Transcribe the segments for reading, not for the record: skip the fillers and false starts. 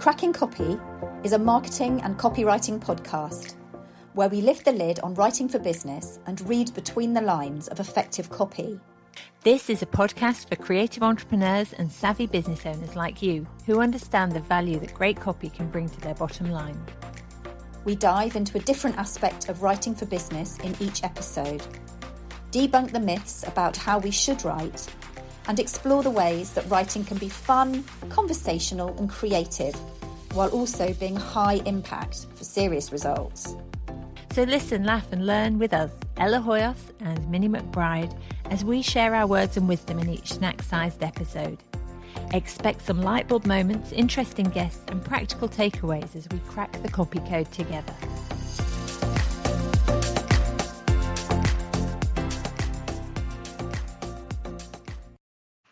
Cracking Copy is a marketing and copywriting podcast where we lift the lid on writing for business and read between the lines of effective copy. This is a podcast for creative entrepreneurs and savvy business owners like you who understand the value that great copy can bring to their bottom line. We dive into a different aspect of writing for business in each episode, debunk the myths about how we should write, and explore the ways that writing can be fun, conversational and creative, while also being high impact for serious results. So listen, laugh and learn with us, Ella Hoyos and Minnie McBride, as we share our words and wisdom in each snack-sized episode. Expect some lightbulb moments, interesting guests and practical takeaways as we crack the copy code together.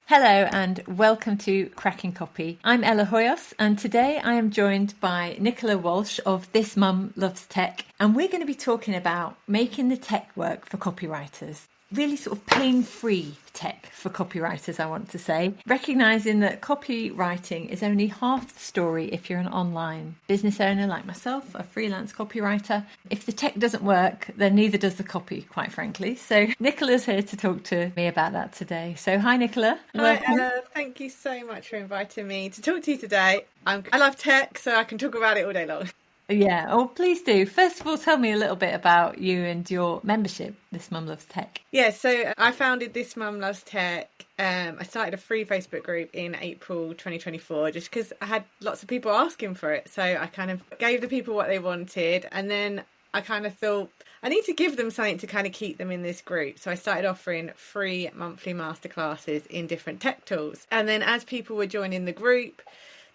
Hello and welcome to Cracking Copy. I'm Ella Hoyos and today I am joined by Nicola Walsh of This Mum Loves Tech, and we're going to be talking about making the tech work for copywriters. Really sort of pain-free tech for copywriters, I want to say. Recognising that copywriting is only half the story if you're an online business owner like myself, a freelance copywriter. If the tech doesn't work, then neither does the copy, quite frankly. So Nicola's here to talk to me about that today. So hi, Nicola. Hi, Ella. Thank you so much for inviting me to talk to you today. I love tech, so I can talk about it all day long. Yeah, oh, please do. First of all, tell me a little bit about you and your membership, This Mum Loves Tech. Yeah, so I founded This Mum Loves Tech. I started a free Facebook group in April 2024 just because I had lots of people asking for it. So I kind of gave the people what they wanted, and then I kind of thought I need to give them something to kind of keep them in this group. So I started offering free monthly masterclasses in different tech tools. And then as people were joining the group,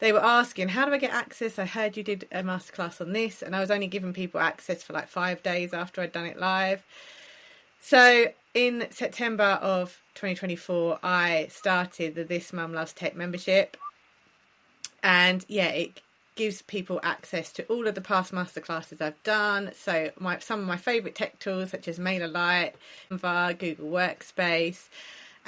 they were asking, how do I get access? I heard you did a masterclass on this, and I was only giving people access for like 5 days after I'd done it live. So in September of 2024, I started the This Mum Loves Tech membership. And yeah, it gives people access to all of the past masterclasses I've done. So some of my favourite tech tools such as MailerLite, Canva, Google Workspace.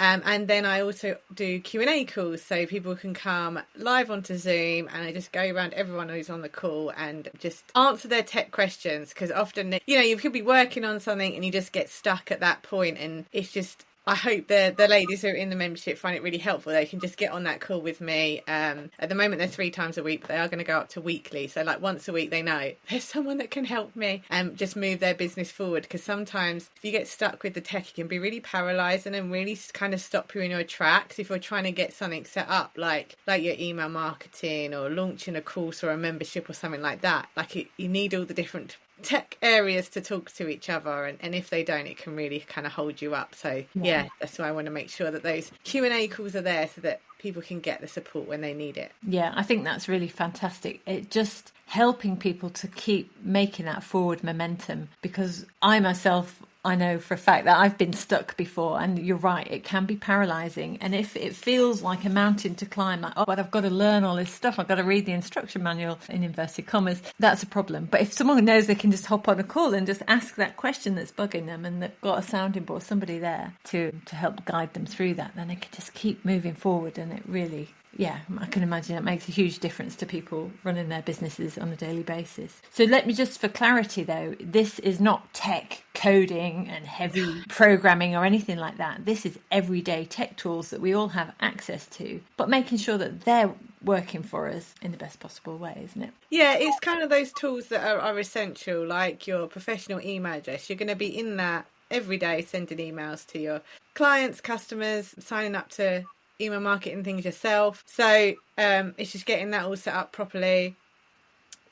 And then I also do Q&A calls, so people can come live onto Zoom and I just go around everyone who's on the call and just answer their tech questions, because often, you could be working on something and you just get stuck at that point, and it's just, I hope the ladies who are in the membership find it really helpful. They can just get on that call with me. At the moment, they're 3 times a week, but they are going to go up to weekly. So like once a week, they know there's someone that can help me and just move their business forward. Because sometimes if you get stuck with the tech, it can be really paralysing and really kind of stop you in your tracks. If you're trying to get something set up, like your email marketing or launching a course or a membership or something like that, you need all the different tech areas to talk to each other, and if they don't, it can really kind of hold you up. So yeah, that's why I want to make sure that those Q&A calls are there so that people can get the support when they need it. Yeah, I think that's really fantastic. It just helping people to keep making that forward momentum, because I myself, I know for a fact that I've been stuck before, and you're right, it can be paralysing. And if it feels like a mountain to climb, like, oh, but I've got to learn all this stuff, I've got to read the instruction manual in inverted commas, that's a problem. But if someone knows they can just hop on a call and just ask that question that's bugging them, and they've got a sounding board, somebody there to help guide them through that, then they can just keep moving forward. And it really, yeah, I can imagine it makes a huge difference to people running their businesses on a daily basis. So let me just, for clarity though, this is not tech coding and heavy programming or anything like that. This is everyday tech tools that we all have access to, but making sure that they're working for us in the best possible way, isn't it? Yeah, it's kind of those tools that are essential, like your professional email address. You're going to be in that every day sending emails to your clients, customers, signing up to email marketing things yourself. So it's just getting that all set up properly.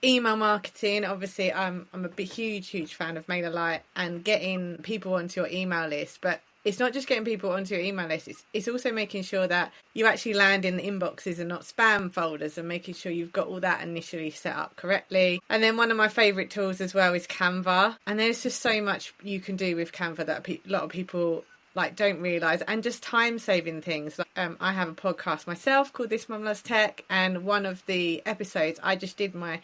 Email marketing, obviously I'm a huge fan of MailerLite and getting people onto your email list, but it's not just getting people onto your email list, it's also making sure that you actually land in the inboxes and not spam folders, and making sure you've got all that initially set up correctly. And then one of my favourite tools as well is Canva, and there's just so much you can do with Canva that a lot of people don't realise, and just time saving things. I have a podcast myself called This Mum Loves Tech, and one of the episodes I just did my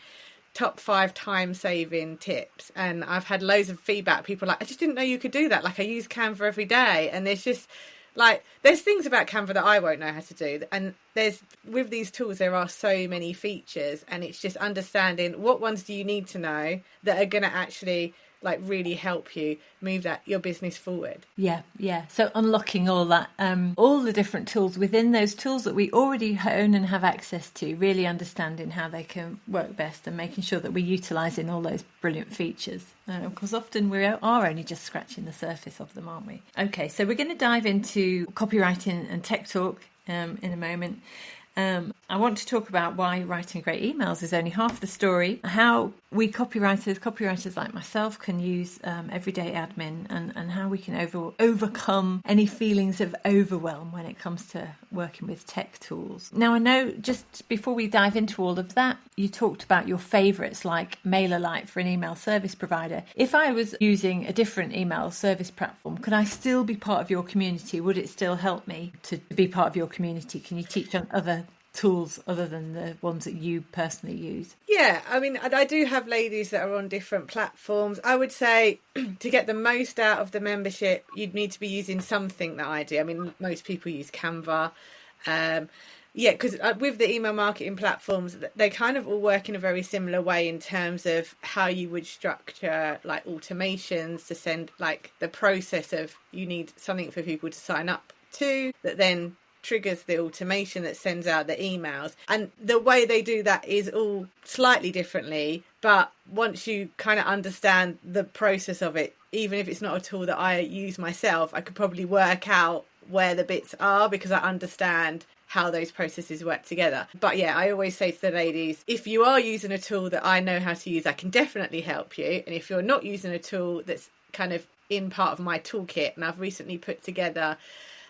top 5 time saving tips, and I've had loads of feedback. People I just didn't know you could do that. I use Canva every day, and there's just Like, there's things about Canva that I won't know how to do. And with these tools, there are so many features, and it's just understanding what ones do you need to know that are going to actually like really help you move your business forward. Yeah. So unlocking all that, all the different tools within those tools that we already own and have access to, really understanding how they can work best and making sure that we're utilising all those brilliant features. Because often we are only just scratching the surface of them, aren't we? Okay, so we're going to dive into copywriting and tech talk in a moment. I want to talk about why writing great emails is only half the story, how we copywriters like myself can use everyday admin, and how we can overcome any feelings of overwhelm when it comes to working with tech tools. Now, I know just before we dive into all of that, you talked about your favourites like MailerLite for an email service provider. If I was using a different email service platform, could I still be part of your community? Would it still help me to be part of your community? Can you teach on other tools other than the ones that you personally use? Yeah, I mean, I do have ladies that are on different platforms. I would say to get the most out of the membership, you'd need to be using something that I do. I mean, most people use Canva. Because with the email marketing platforms, they kind of all work in a very similar way in terms of how you would structure like automations to send, like the process of you need something for people to sign up to that then triggers the automation that sends out the emails. And the way they do that is all slightly differently, but once you kind of understand the process of it, even if it's not a tool that I use myself, I could probably work out where the bits are because I understand how those processes work together. But yeah, I always say to the ladies, if you are using a tool that I know how to use, I can definitely help you. And if you're not using a tool that's kind of in part of my toolkit, and I've recently put together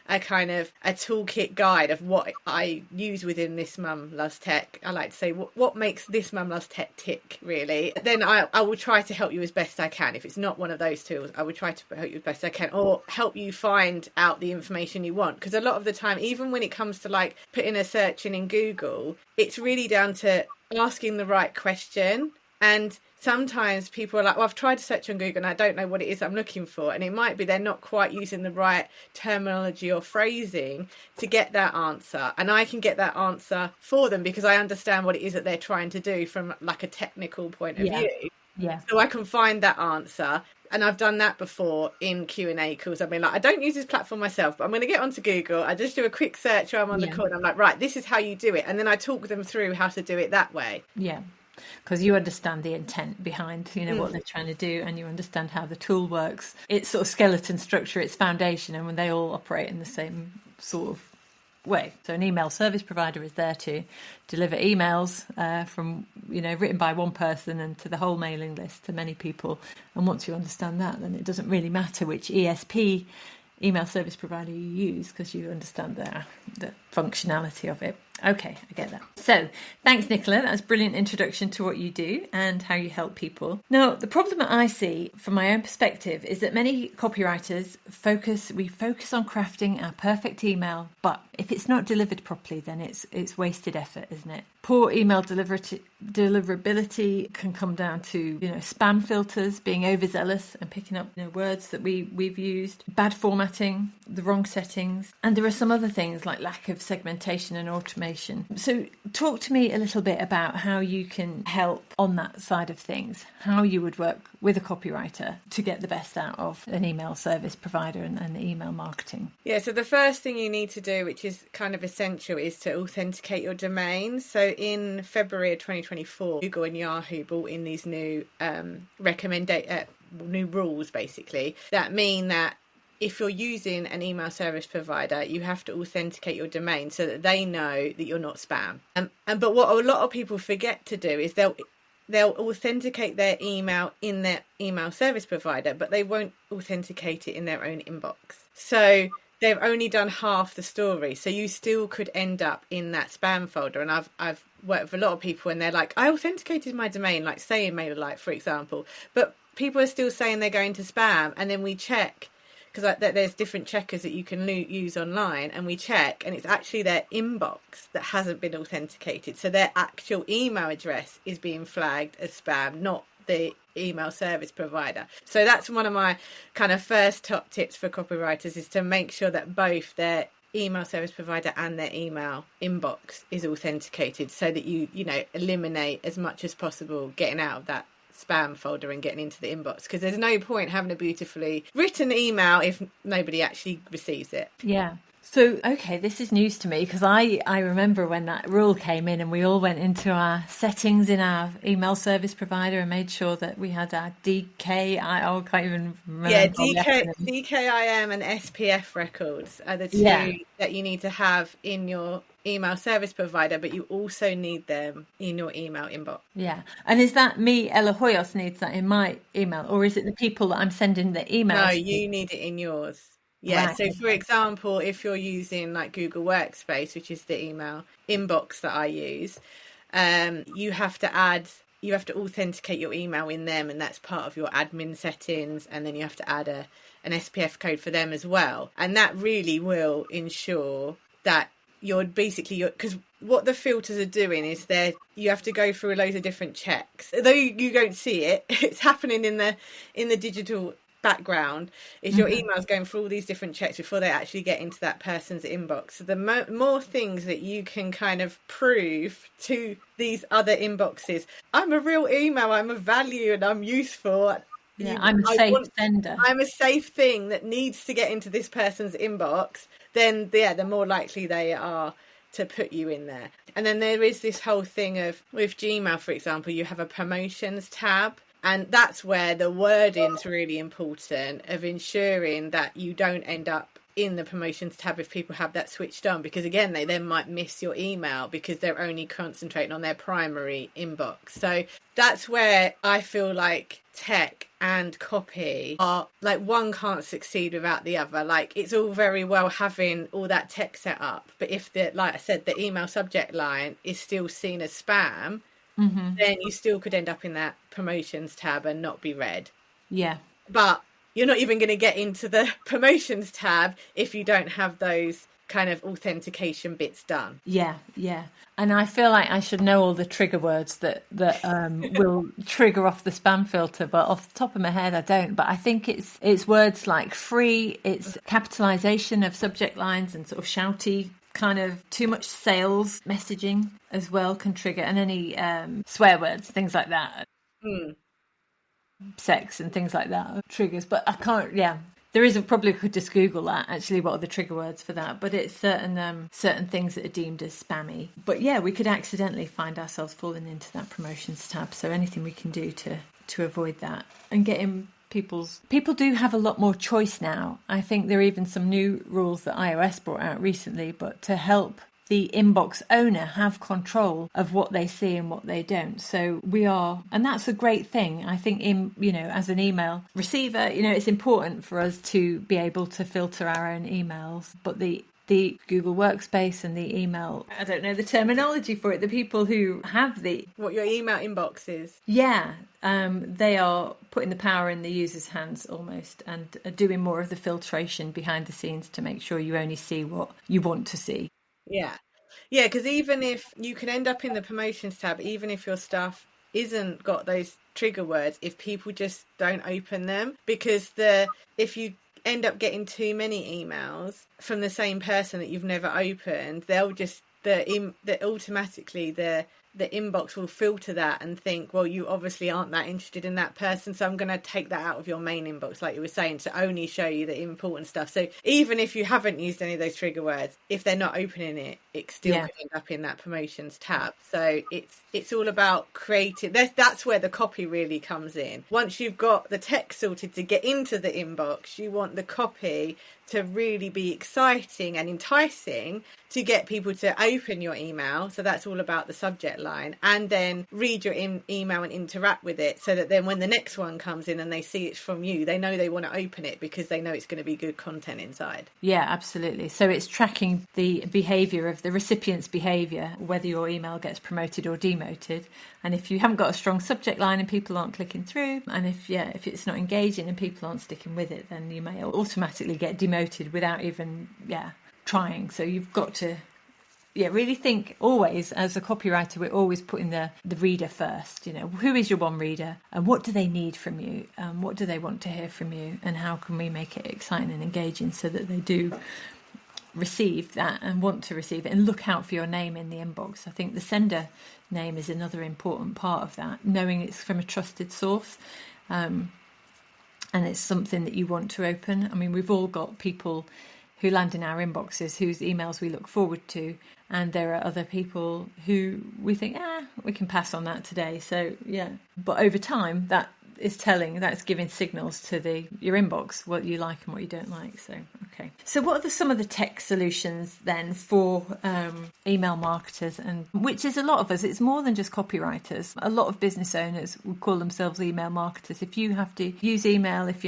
a kind of a toolkit guide of what I use within This Mum Loves Tech. I like to say what makes This Mum Loves Tech tick, really. Then I will try to help you as best I can. If it's not one of those tools, I will try to help you as best I can, or help you find out the information you want. Because a lot of the time, even when it comes to like putting a search in Google, it's really down to asking the right question. And sometimes people are like, well, I've tried to search on Google and I don't know what it is I'm looking for. And it might be they're not quite using the right terminology or phrasing to get that answer. And I can get that answer for them because I understand what it is that they're trying to do from like a technical point of view. Yeah. So I can find that answer. And I've done that before in Q&A calls. I've been like, I don't use this platform myself, but I'm going to get onto Google. I just do a quick search while I'm on the call. And I'm like, right, this is how you do it. And then I talk them through how to do it that way. Yeah. Because you understand the intent behind, what they're trying to do, and you understand how the tool works. Its sort of skeleton structure, its foundation, and when they all operate in the same sort of way. So an email service provider is there to deliver emails from, written by one person and to the whole mailing list to many people. And once you understand that, then it doesn't really matter which ESP, email service provider, you use, because you understand the functionality of it. Okay, I get that. So thanks, Nicola. That was a brilliant introduction to what you do and how you help people. Now, the problem that I see from my own perspective is that many copywriters focus on crafting our perfect email, but if it's not delivered properly, then it's wasted effort, isn't it? Poor email deliverability can come down to, spam filters, being overzealous and picking up words that we've used, bad formatting, the wrong settings, and there are some other things like lack of segmentation and automation. So talk to me a little bit about how you can help on that side of things, how you would work with a copywriter to get the best out of an email service provider and email marketing. Yeah, so the first thing you need to do, which is kind of essential, is to authenticate your domain. So in February of 2024, Google and Yahoo brought in these new new rules, basically, that mean that if you're using an email service provider, you have to authenticate your domain so that they know that you're not spam. But what a lot of people forget to do is they'll authenticate their email in their email service provider, but they won't authenticate it in their own inbox. So they've only done half the story. So you still could end up in that spam folder. And I've worked with a lot of people and they're like, I authenticated my domain, like say in MailerLite, for example, but people are still saying they're going to spam. And then we check, because there's different checkers that you can use online, and we check, and it's actually their inbox that hasn't been authenticated. So their actual email address is being flagged as spam, not the email service provider. So that's one of my kind of first top tips for copywriters, is to make sure that both their email service provider and their email inbox is authenticated, so that you eliminate as much as possible getting out of that spam folder and getting into the inbox, because there's no point having a beautifully written email if nobody actually receives it. Yeah. So, okay, this is news to me, because I remember when that rule came in and we all went into our settings in our email service provider and made sure that we had our DKIM and SPF records are the two that you need to have in your email service provider, but you also need them in your email inbox. Yeah. And is that me, Ella Hoyos, needs that in my email, or is it the people that I'm sending the emails? No, you need it in yours. Yeah, right. So for example, if you're using like Google Workspace, which is the email inbox that I use, you have to authenticate your email in them, and that's part of your admin settings, and then you have to add an SPF code for them as well. And that really will ensure that because what the filters are doing is you have to go through loads of different checks. Though you don't see it, it's happening in the digital background, is your emails going through all these different checks before they actually get into that person's inbox. So the more things that you can kind of prove to these other inboxes, I'm a real email, I'm of value, and I'm useful. Yeah, I'm a safe sender. I'm a safe thing that needs to get into this person's inbox. Then the more likely they are to put you in there. And then there is this whole thing of, with Gmail, for example, you have a promotions tab. And that's where the wording's really important, of ensuring that you don't end up in the promotions tab if people have that switched on, because again, they then might miss your email because they're only concentrating on their primary inbox. So that's where I feel like tech and copy are like, one can't succeed without the other. Like, it's all very well having all that tech set up, but if like I said, the email subject line is still seen as spam, then you still could end up in that promotions tab and not be read. Yeah. But you're not even going to get into the promotions tab if you don't have those kind of authentication bits done. Yeah, yeah. And I feel like I should know all the trigger words that will trigger off the spam filter, but off the top of my head, I don't. But I think it's words like free, it's capitalization of subject lines and sort of shouty, kind of too much sales messaging as well can trigger, and any swear words, things like that. Sex and things like that are triggers. But I can't, probably could just Google that, actually, what are the trigger words for that. But it's certain things that are deemed as spammy. But yeah, we could accidentally find ourselves falling into that promotions tab. So anything we can do to avoid that and get in people do have a lot more choice now. I think there are even some new rules that iOS brought out recently, but to help the inbox owner have control of what they see and what they don't. So and that's a great thing. I think as an email receiver, it's important for us to be able to filter our own emails, but the Google Workspace and the email, I don't know the terminology for it, the people who have what your email inbox is. Yeah, they are putting the power in the user's hands almost, and are doing more of the filtration behind the scenes to make sure you only see what you want to see. Yeah, because even if you can end up in the promotions tab, even if your stuff isn't got those trigger words, if people just don't open them, because if you end up getting too many emails from the same person that you've never opened, they'll just automatically the inbox will filter that and think, well, you obviously aren't that interested in that person, so I'm going to take that out of your main inbox, like you were saying, to only show you the important stuff. So even if you haven't used any of those trigger words, if they're not opening it still could end up in that promotions tab. So it's all about creating. That's where the copy really comes in. Once you've got the text sorted to get into the inbox, you want the copy to really be exciting and enticing to get people to open your email. So that's all about the subject line, and then read your email and interact with it, so that then when the next one comes in and they see it's from you, they know they want to open it because they know it's going to be good content inside. Yeah, absolutely. So it's tracking the behaviour of the recipient's behaviour, whether your email gets promoted or demoted. And if you haven't got a strong subject line and people aren't clicking through, and if it's not engaging and people aren't sticking with it, then you may automatically get demoted without even trying. So you've got to really think always, as a copywriter, we're always putting the reader first. Who is your one reader, and what do they need from you? What do they want to hear from you, and how can we make it exciting and engaging so that they do receive that and want to receive it, and look out for your name in the inbox. I think the sender name is another important part of that, knowing it's from a trusted source, and it's something that you want to open. I mean, we've all got people who land in our inboxes whose emails we look forward to, and there are other people who we think, we can pass on that today. So yeah, but over time that is that's giving signals to your inbox, what you like and what you don't like. So okay, so what are some of the tech solutions then for email marketers, and which is a lot of us? It's more than just copywriters. A lot of business owners would call themselves email marketers. If you have to use email, if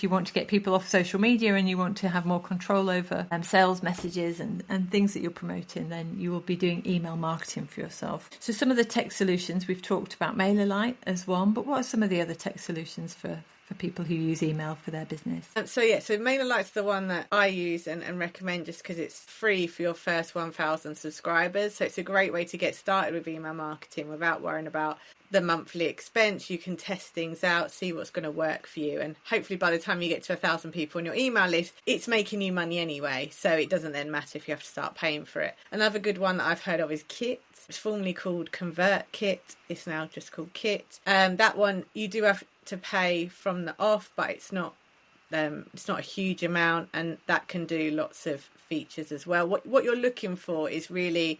you want to get people off social media and you want to have more control over sales messages and things that you're promoting, then you will be doing email marketing for yourself. So some of the tech solutions, we've talked about MailerLite as one, but what are some of the other tech solutions for people who use email for their business? So MailerLite's the one that I use and recommend, just because it's free for your first 1,000 subscribers. So it's a great way to get started with email marketing without worrying about the monthly expense. You can test things out, see what's going to work for you, and hopefully by the time you get to 1,000 people on your email list, it's making you money anyway, so it doesn't then matter if you have to start paying for it. Another good one that I've heard of is Kit. It's formerly called ConvertKit, it's now just called Kit. That one you do have to pay from the off, but it's not a huge amount, and that can do lots of features as well. What you're looking for is really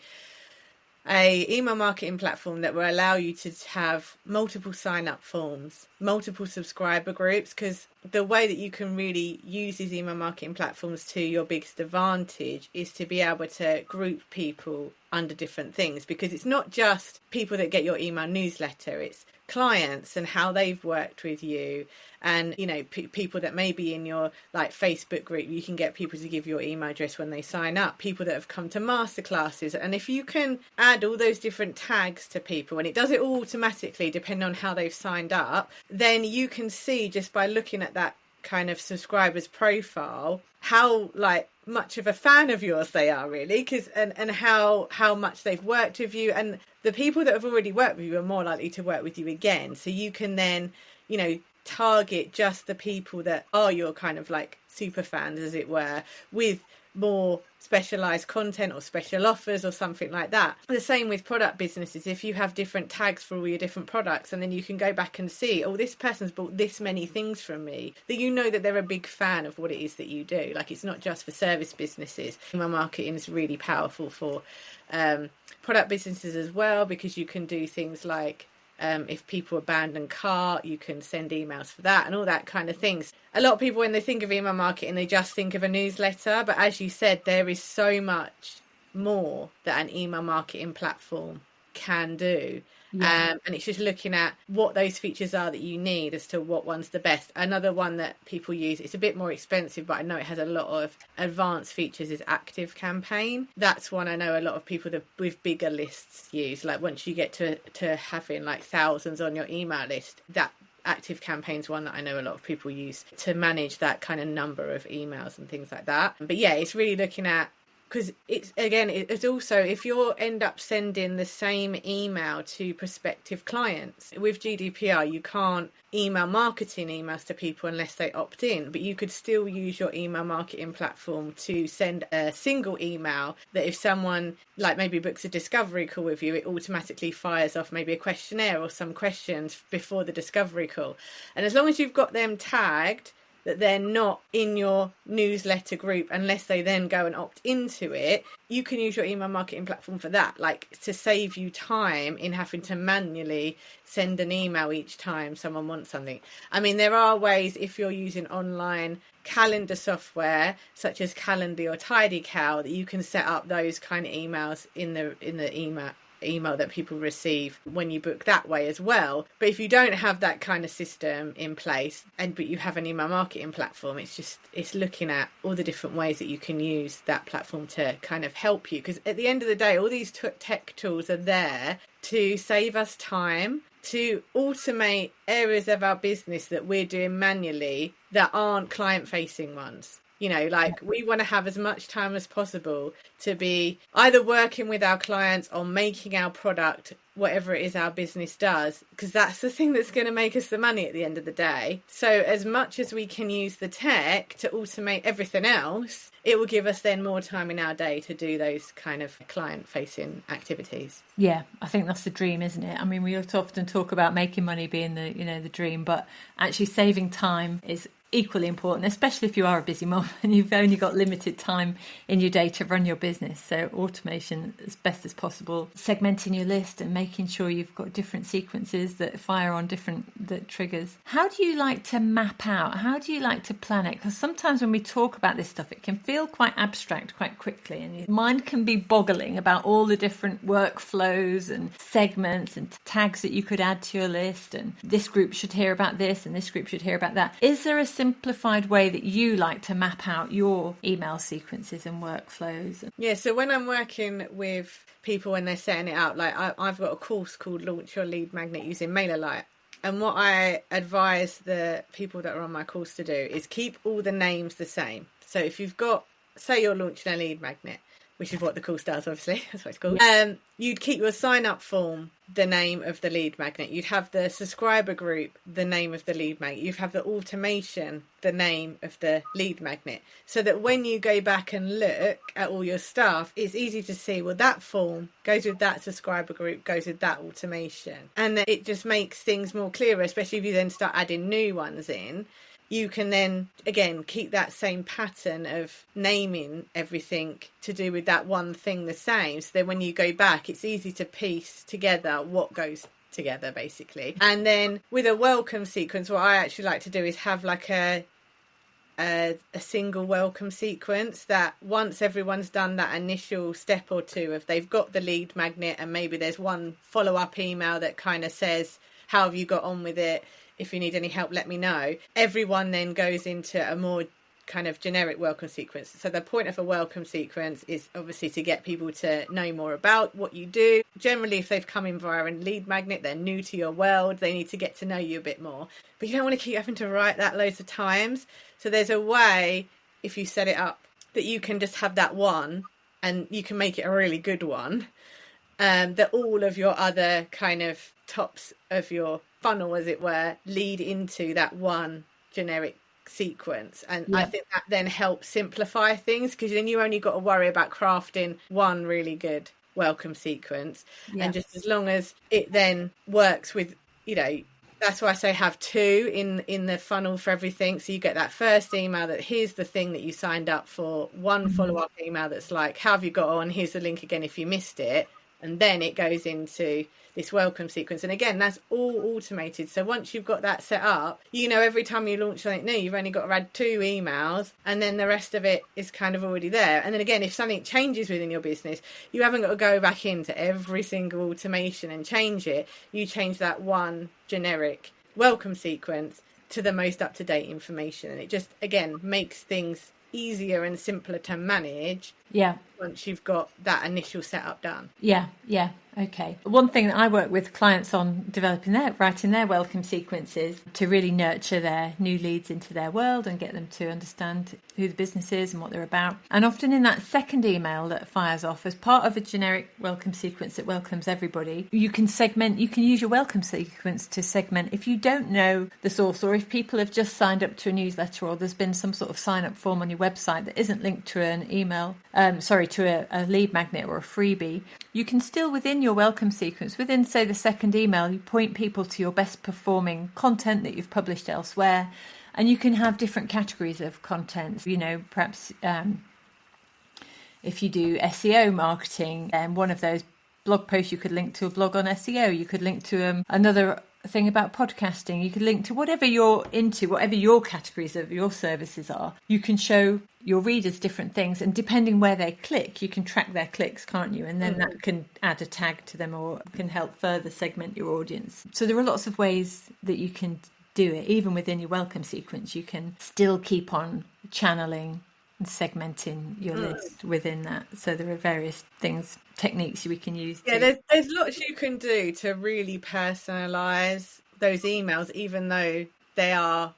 a email marketing platform that will allow you to have multiple sign-up forms, multiple subscriber groups, because the way that you can really use these email marketing platforms to your biggest advantage is to be able to group people under different things, because it's not just people that get your email newsletter, it's clients and how they've worked with you, and people that may be in your Facebook group. You can get people to give your email address when they sign up, people that have come to masterclasses, and if you can add all those different tags to people, and it does it all automatically depending on how they've signed up, then you can see just by looking at that kind of subscriber's profile how much of a fan of yours they are, really, and how much they've worked with you. And the people that have already worked with you are more likely to work with you again, so you can then target just the people that are your kind of super fans, as it were, with more specialized content or special offers or something like that. The same with product businesses. If you have different tags for all your different products, and then you can go back and see, this person's bought this many things from me, that that they're a big fan of what it is that you do. It's not just for service businesses. Email marketing is really powerful for product businesses as well, because you can do things like if people abandon cart, you can send emails for that and all that kind of things. A lot of people, when they think of email marketing, they just think of a newsletter, but as you said, there is so much more that an email marketing platform can do. And it's just looking at what those features are that you need as to what one's the best. Another one that people use, it's a bit more expensive, but I know it has a lot of advanced features, is Active Campaign. That's one I know a lot of people that with bigger lists use. Once you get to having thousands on your email list, that Active Campaign's one that I know a lot of people use to manage that kind of number of emails and things like that. But yeah, it's really looking at, because it's also, if you end up sending the same email to prospective clients, with GDPR you can't email marketing emails to people unless they opt in, but you could still use your email marketing platform to send a single email that if someone maybe books a discovery call with you, it automatically fires off maybe a questionnaire or some questions before the discovery call. And as long as you've got them tagged that they're not in your newsletter group unless they then go and opt into it, you can use your email marketing platform for that, to save you time in having to manually send an email each time someone wants something. I mean, there are ways, if you're using online calendar software such as Calendly or TidyCal, that you can set up those kind of emails in the email that people receive when you book that way as well. But if you don't have that kind of system in place, but you have an email marketing platform, it's looking at all the different ways that you can use that platform to kind of help you, because at the end of the day, all these tech tools are there to save us time, to automate areas of our business that we're doing manually that aren't client facing ones. You know, like we want to have as much time as possible to be either working with our clients or making our product, whatever it is our business does, because that's the thing that's going to make us the money at the end of the day. So as much as we can use the tech to automate everything else, it will give us then more time in our day to do those kind of client-facing activities. Yeah, I think that's the dream, isn't it? I mean, we often talk about making money being the dream, but actually saving time is equally important, especially if you are a busy mom and you've only got limited time in your day to run your business. So automation as best as possible, segmenting your list and making sure you've got different sequences that fire on that triggers. How do you like to map out? How do you like to plan it? Because sometimes when we talk about this stuff, it can feel quite abstract quite quickly, and your mind can be boggling about all the different workflows and segments and tags that you could add to your list, and this group should hear about this and this group should hear about that. Is there a simplified way that you like to map out your email sequences and workflows? Yeah, so when I'm working with people when they're setting it out, like I've got a course called Launch Your Lead Magnet Using MailerLite. And what I advise the people that are on my course to do is keep all the names the same. So if you've got, say you're launching a lead magnet, which is what the course does, obviously, that's what it's called. You'd keep your sign-up form the name of the lead magnet. You'd have the subscriber group the name of the lead magnet. You'd have the automation the name of the lead magnet. So that when you go back and look at all your stuff, it's easy to see, well, that form goes with that subscriber group, goes with that automation. And then it just makes things more clearer, especially if you then start adding new ones in. You can then, again, keep that same pattern of naming everything to do with that one thing the same. So then when you go back, it's easy to piece together what goes together, basically. And then with a welcome sequence, what I actually like to do is have like a single welcome sequence that once everyone's done that initial step or two, if they've got the lead magnet and maybe there's one follow-up email that kind of says, how have you got on with it? If you need any help, let me know. Everyone then goes into a more kind of generic welcome sequence. So the point of a welcome sequence is obviously to get people to know more about what you do. Generally, if they've come in via a lead magnet, they're new to your world, they need to get to know you a bit more. But you don't want to keep having to write that loads of times. So there's a way, if you set it up, that you can just have that one, and you can make it a really good one, that all of your other kind of tops of your funnel, as it were, lead into that one generic sequence. And I think that then helps simplify things, because then you only got to worry about crafting one really good welcome sequence. And just as long as it then works with, you know, that's why I say have two in the funnel for everything. So you get that first email that here's the thing that you signed up for, one follow-up email that's like, how have you got on, here's the link again if you missed it. And then it goes into this welcome sequence. And again, that's all automated. So once you've got that set up, you know, every time you launch something new, you've only got to add 2 emails, and then the rest of it is kind of already there. And then again, if something changes within your business, you haven't got to go back into every single automation and change it. You change that one generic welcome sequence to the most up-to-date information. And it just, again, makes things easier and simpler to manage once you've got that initial setup done. Okay. One thing that I work with clients on writing their welcome sequences to really nurture their new leads into their world and get them to understand who the business is and what they're about. And often in that second email that fires off as part of a generic welcome sequence that welcomes everybody, you can use your welcome sequence to segment. If you don't know the source, or if people have just signed up to a newsletter, or there's been some sort of sign up form on your website that isn't linked to an email, to a lead magnet or a freebie, you can still, within your welcome sequence, within, say, the second email, you point people to your best performing content that you've published elsewhere. And you can have different categories of content. You know, perhaps if you do SEO marketing, and one of those blog posts, you could link to a blog on SEO. You could link to another thing about podcasting. You could link to whatever you're into, whatever your categories of your services are. You can show your readers different things, and depending where they click, you can track their clicks, can't you? And then that can add a tag to them, or can help further segment your audience. So there are lots of ways that you can do it. Even within your welcome sequence, you can still keep on channeling and segmenting your list within that. So there are various techniques we can use. There's lots you can do to really personalize those emails, even though they are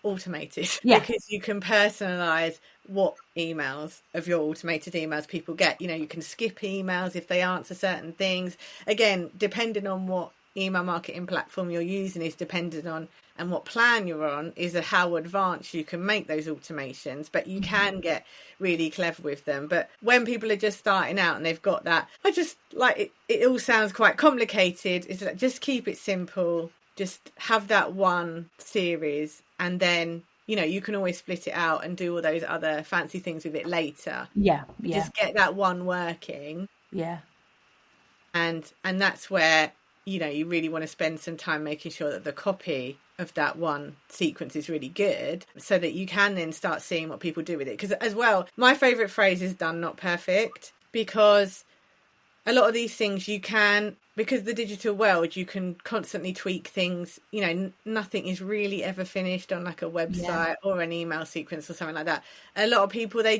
automated Yeah. because you can personalize what emails of your automated emails people get. You know, you can skip emails if they answer certain things. Again, depending on what email marketing platform you're using is dependent on, and what plan you're on is how advanced you can make those automations, but you can get really clever with them. But when people are just starting out and they've got that, I just like it all sounds quite complicated. It's like, just keep it simple, just have that one series, and then you know you can always split it out and do all those other fancy things with it later. Just get that one working, and that's where you know you really want to spend some time making sure that the copy of that one sequence is really good, so that you can then start seeing what people do with it. Because as well, my favorite phrase is done, not perfect, because a lot of these things you can, because the digital world, you can constantly tweak things. You know, nothing is really ever finished on like a website or an email sequence or something like that. A lot of people, they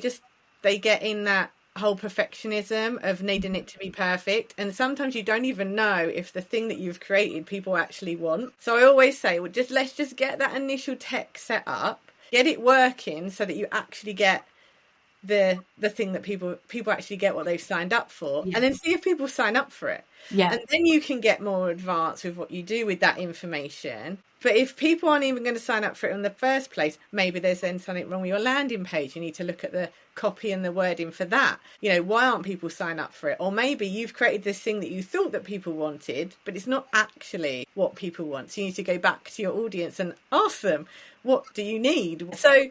get in that whole perfectionism of needing it to be perfect, and sometimes you don't even know if the thing that you've created people actually want. So I always say, well, let's just get that initial tech set up, get it working, so that you actually get the thing that people actually get what they've signed up for, and then see if people sign up for it. And then you can get more advanced with what you do with that information. But if people aren't even going to sign up for it in the first place, maybe there's then something wrong with your landing page. You need to look at the copy and the wording for that. You know, why aren't people sign up for it? Or maybe you've created this thing that you thought that people wanted, but it's not actually what people want. So you need to go back to your audience and ask them, what do you need? So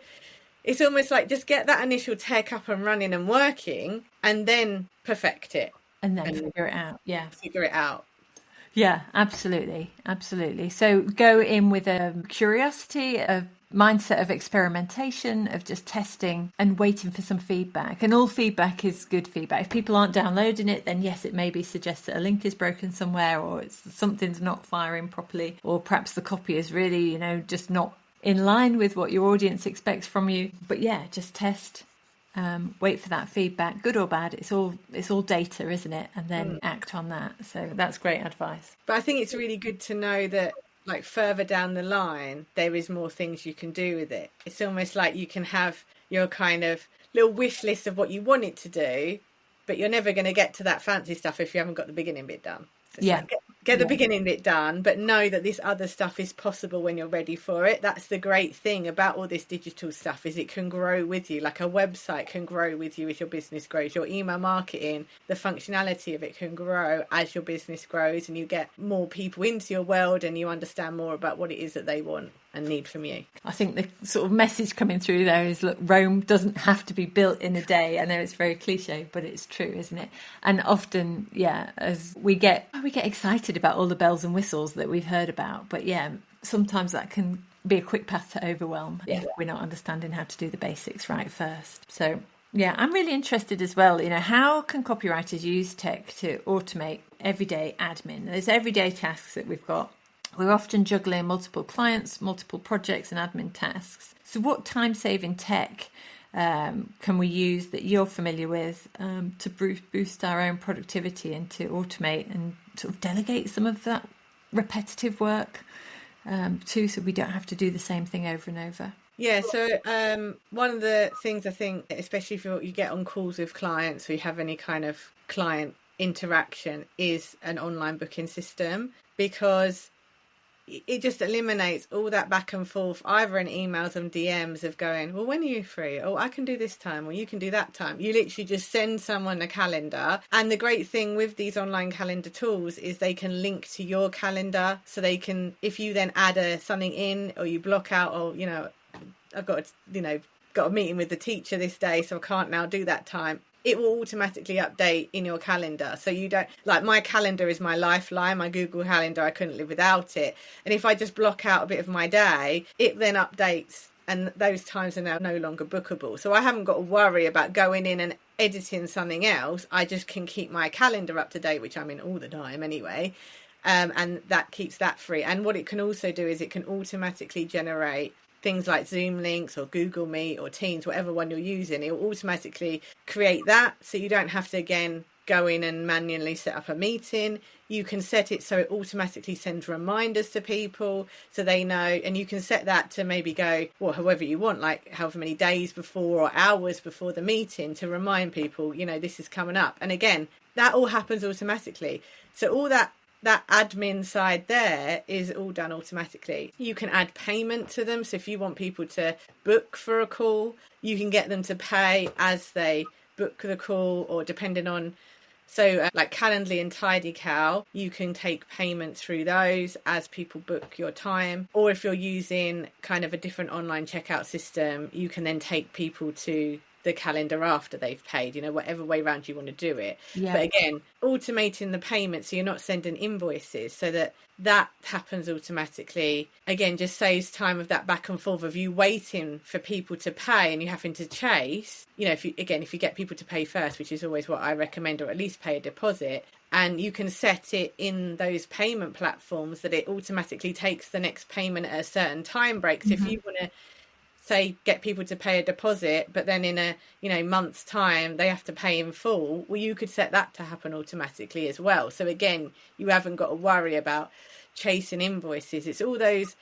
it's almost like just get that initial tech up and running and working, and then perfect it. And then figure it out. Figure it out. Yeah, absolutely. Absolutely. So go in with a curiosity, a mindset of experimentation, of just testing and waiting for some feedback. And all feedback is good feedback. If people aren't downloading it, then yes, it maybe suggests that a link is broken somewhere, or something's not firing properly, or perhaps the copy is really, you know, just not in line with what your audience expects from you. But yeah, just test. Wait for that feedback, good or bad. It's all data, isn't it? And then act on that. So that's great advice. But I think it's really good to know that, like, further down the line, there is more things you can do with it. It's almost like you can have your kind of little wish list of what you want it to do, but you're never going to get to that fancy stuff if you haven't got the beginning bit done. So like, get the beginning bit done, but know that this other stuff is possible when you're ready for it. That's the great thing about all this digital stuff, is it can grow with you. Like a website can grow with you as your business grows. Your email marketing, the functionality of it can grow as your business grows, and you get more people into your world and you understand more about what it is that they want and need from you. I think the sort of message coming through there is, look, Rome doesn't have to be built in a day. I know it's very cliche, but it's true, isn't it? And often, as we get excited about all the bells and whistles that we've heard about, but sometimes that can be a quick path to overwhelm if we're not understanding how to do the basics right first. So I'm really interested as well, you know, how can copywriters use tech to automate everyday admin? There's everyday tasks that we've got. We're often juggling multiple clients, multiple projects and admin tasks. So what time-saving tech can we use that you're familiar with to boost our own productivity and to automate and sort of delegate some of that repetitive work too, so we don't have to do the same thing over and over? Yeah, so one of the things I think, especially if you get on calls with clients or you have any kind of client interaction, is an online booking system, because it just eliminates all that back and forth, either in emails and DMs of going, well, when are you free? Oh, I can do this time, or you can do that time. You literally just send someone a calendar. And the great thing with these online calendar tools is they can link to your calendar. So they can, if you then add something in, or you block out, or, you know, I've got a meeting with the teacher this day, so I can't now do that time. It will automatically update in your calendar. So you don't, like, my calendar is my lifeline, my Google Calendar, I couldn't live without it. And if I just block out a bit of my day, it then updates, and those times are now no longer bookable. So I haven't got to worry about going in and editing something else. I just can keep my calendar up to date, which I'm in all the time anyway. And that keeps that free. And what it can also do is it can automatically generate things like Zoom links or Google Meet or Teams, whatever one you're using. It will automatically create that, so you don't have to again go in and manually set up a meeting. You can set it so it automatically sends reminders to people so they know, and you can set that to maybe go, well, however you want, like however many days before or hours before the meeting to remind people, this is coming up. And again, that all happens automatically. So all that admin side there is all done automatically. You can add payment to them. So if you want people to book for a call, you can get them to pay as they book the call, or depending on, like Calendly and TidyCal, you can take payments through those as people book your time. Or if you're using kind of a different online checkout system, you can then take people to the calendar after they've paid, whatever way around you want to do it. Yeah. But again, automating the payments so you're not sending invoices, so that happens automatically. Again, just saves time of that back and forth of you waiting for people to pay and you having to chase. If you get people to pay first, which is always what I recommend, or at least pay a deposit, and you can set it in those payment platforms that it automatically takes the next payment at a certain time break. So if you want to say get people to pay a deposit, but then in a month's time they have to pay in full, well, you could set that to happen automatically as well. So again, you haven't got to worry about chasing invoices. It's all those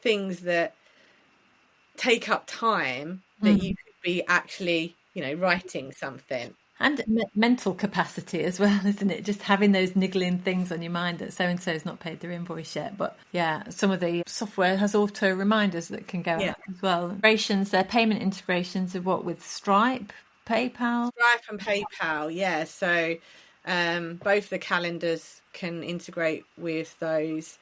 things that take up time that you could be actually writing something. And mental capacity as well, isn't it? Just having those niggling things on your mind that so-and-so's not paid their invoice yet. But yeah, some of the software has auto reminders that can go out as well. Integrations, their payment integrations are what, with Stripe, PayPal? Stripe and PayPal, yeah. So both the calendars can integrate with those.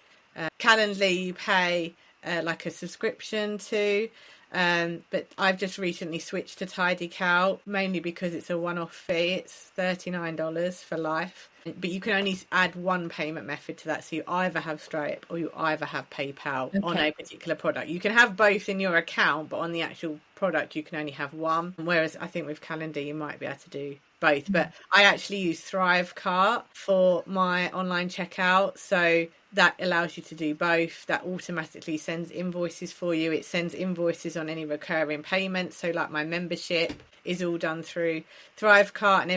Calendly you pay like a subscription to. But I've just recently switched to TidyCal, mainly because it's a one-off fee. It's $39 for life. But you can only add one payment method to that. So you either have Stripe or you either have PayPal on a particular product. You can have both in your account, but on the actual product, you can only have one. Whereas I think with Calendar, you might be able to do both. But I actually use Thrivecart for my online checkout. So that allows you to do both. That automatically sends invoices for you. It sends invoices on any recurring payments. So like my membership is all done through Thrivecart, and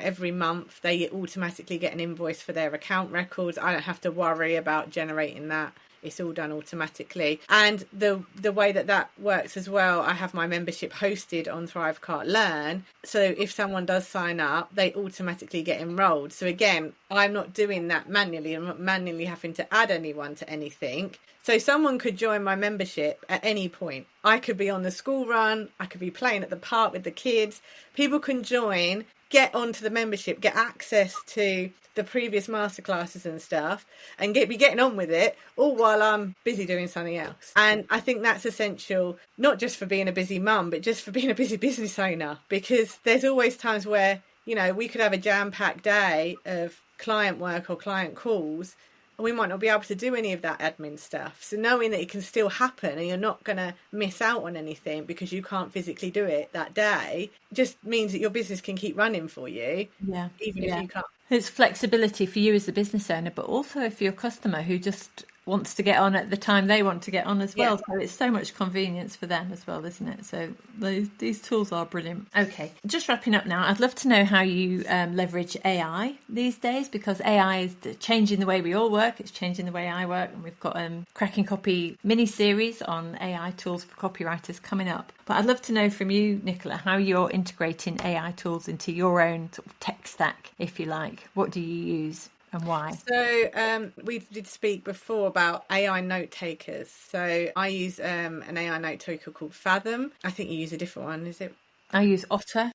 every month they automatically get an invoice for their account records. I don't have to worry about generating that. It's all done automatically. And the way that works as well, I have my membership hosted on Thrivecart Learn. So if someone does sign up, they automatically get enrolled. So again, I'm not doing that manually. I'm not manually having to add anyone to anything. So someone could join my membership at any point. I could be on the school run. I could be playing at the park with the kids. People can join, get onto the membership, get access to the previous masterclasses and stuff, and be getting on with it, all while I'm busy doing something else. And I think that's essential, not just for being a busy mum, but just for being a busy business owner, because there's always times where, we could have a jam-packed day of client work or client calls, and we might not be able to do any of that admin stuff. So knowing that it can still happen and you're not going to miss out on anything because you can't physically do it that day just means that your business can keep running for you, even if you can't. It's flexibility for you as a business owner, but also for your customer who just wants to get on at the time they want to get on as well. So it's so much convenience for them as well, isn't it? So these tools are brilliant. Okay, just wrapping up now. I'd love to know how you leverage AI these days, because AI is changing the way we all work. It's changing the way I work, and we've got Cracking Copy mini-series on AI tools for copywriters coming up. But I'd love to know from you, Nicola, how you're integrating AI tools into your own sort of tech stack, if you like. What do you use? And why? So we did speak before about AI note takers. So I use an AI note taker called Fathom. I think you use a different one, is it? I use Otter.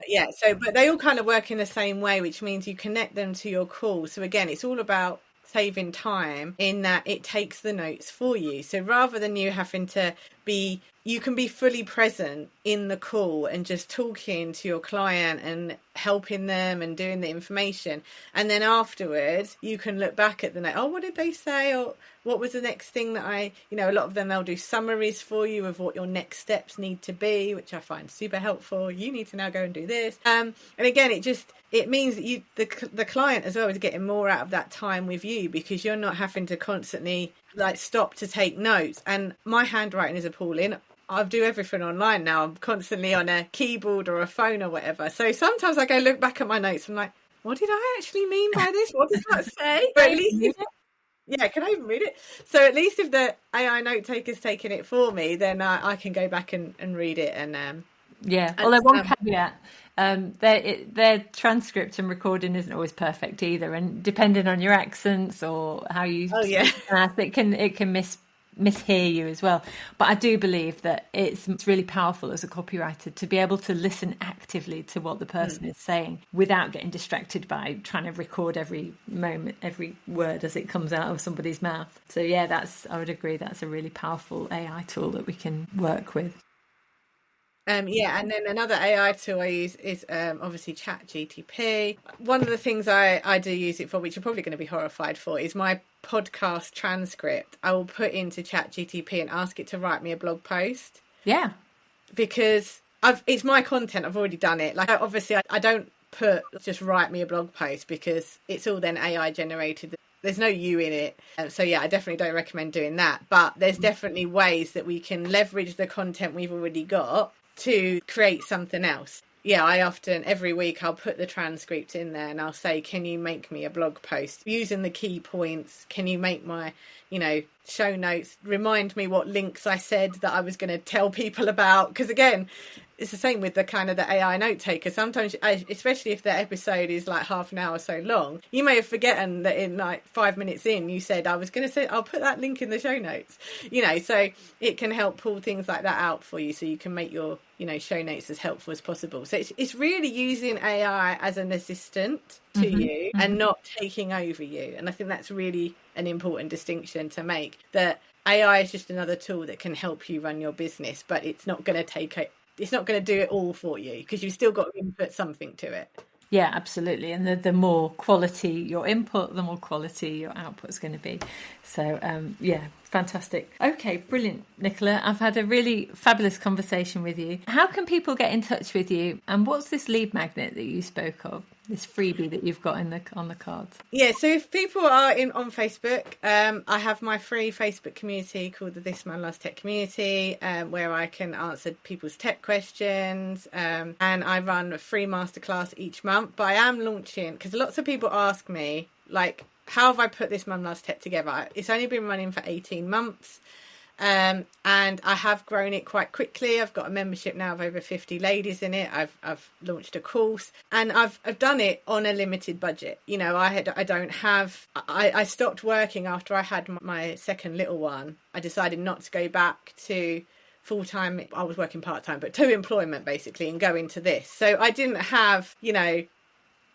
Yeah, but they all kind of work in the same way, which means you connect them to your call. So again, it's all about saving time in that it takes the notes for you. So rather than you having to you can be fully present in the call and just talking to your client and helping them and doing the information. And then afterwards, you can look back at the note. Oh, what did they say? Or what was the next thing that a lot of them, they'll do summaries for you of what your next steps need to be, which I find super helpful. You need to now go and do this. And again, it means that the client as well is getting more out of that time with you, because you're not having to constantly stop to take notes. And my handwriting is appalling. I do everything online now. I'm constantly on a keyboard or a phone or whatever. So sometimes I go look back at my notes. I'm like, what did I actually mean by this? What does that say? But at least, yeah, can I even read it? So at least if the AI note taker's taking it for me, then I can go back and read it. And although one caveat, their transcript and recording isn't always perfect either, and depending on your accents or how you it can mishear you as well. But I do believe that it's really powerful as a copywriter to be able to listen actively to what the person is saying without getting distracted by trying to record every moment, every word as it comes out of somebody's mouth. So I would agree, that's a really powerful AI tool that we can work with. And then another AI tool I use is obviously ChatGTP. One of the things I do use it for, which you're probably going to be horrified for, is my podcast transcript. I will put into ChatGTP and ask it to write me a blog post. Yeah. Because it's my content. I've already done it. Like, obviously, I don't put just write me a blog post because it's all then AI generated. There's no you in it. So I definitely don't recommend doing that. But there's definitely ways that we can leverage the content we've already got to create something else. I often, every week, I'll put the transcript in there and I'll say, can you make me a blog post using the key points? Can you make my, show notes? Remind me what links I said that I was going to tell people about. Because again, it's the same with the kind of the AI note taker. Sometimes, especially if the episode is like half an hour so long, you may have forgotten that in like 5 minutes in, you said, I was going to say, I'll put that link in the show notes, so it can help pull things like that out for you. So you can make your, show notes as helpful as possible. So it's really using AI as an assistant to you and not taking over you. And I think that's really an important distinction to make, that AI is just another tool that can help you run your business, but it's not going to it's not going to do it all for you, because you've still got to input something to it. Yeah, absolutely. And the more quality your input, the more quality your output is going to be. So, fantastic. Okay, brilliant, Nicola. I've had a really fabulous conversation with you. How can people get in touch with you? And what's this lead magnet that you spoke of? This freebie that you've got on the cards? Yeah, so if people are on Facebook, I have my free Facebook community called the This Man Loves Tech community, where I can answer people's tech questions, and I run a free masterclass each month. But I am launching, because lots of people ask me, like, how have I put This Man Loves Tech together? It's only been running for 18 months. And I have grown it quite quickly. I've got a membership now of over 50 ladies in it. I've launched a course, and I've done it on a limited budget. I stopped working after I had my second little one. I decided not to go back to full-time. I was working part-time, but to employment basically, and go into this. So I didn't have,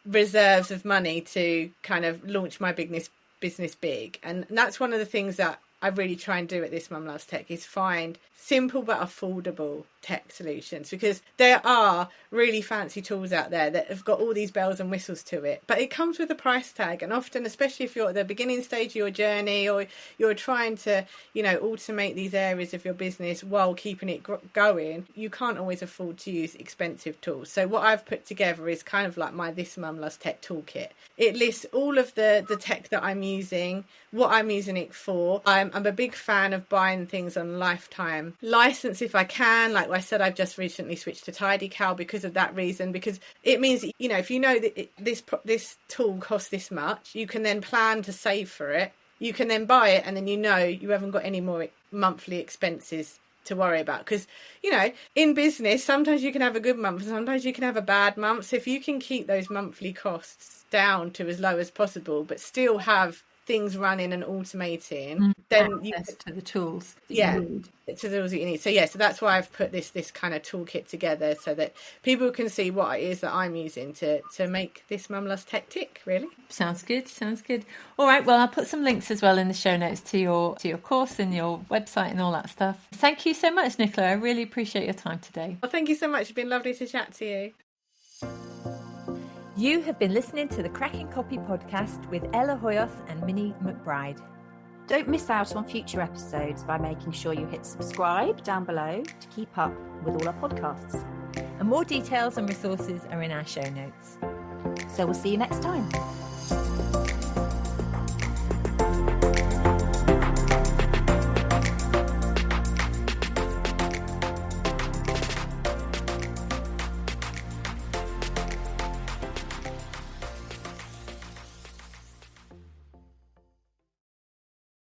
reserves of money to kind of launch my business big. And that's one of the things that I really try and do at This Mum Loves Tech, is find simple but affordable tech solutions, because there are really fancy tools out there that have got all these bells and whistles to it, but it comes with a price tag. And often, especially if you're at the beginning stage of your journey, or you're trying to automate these areas of your business while keeping it going, you can't always afford to use expensive tools. So what I've put together is kind of like my This Mum Loves Tech toolkit. It lists all of the tech that I'm using, what I'm using it for. I'm a big fan of buying things on lifetime license if I can. Like I said, I've just recently switched to TidyCal because of that reason, because it means, if you know that this tool costs this much, you can then plan to save for it. You can then buy it, and then you haven't got any more monthly expenses to worry about. Because, in business, sometimes you can have a good month, sometimes you can have a bad month. So if you can keep those monthly costs down to as low as possible, but still have things running and automating, then you to the tools to the tools that you need. So so that's why I've put this kind of toolkit together, so that people can see what it is that I'm using to make This Mum Loves Tech tick. Really sounds good. All right, well, I'll put some links as well in the show notes to your course and your website and all that stuff. Thank you so much, Nicola. I really appreciate your time today. Well, thank you so much. It's been lovely to chat to you. You have been listening to the Cracking Copy podcast with Ella Hoyoth and Minnie McBride. Don't miss out on future episodes by making sure you hit subscribe down below to keep up with all our podcasts. And more details and resources are in our show notes. So we'll see you next time.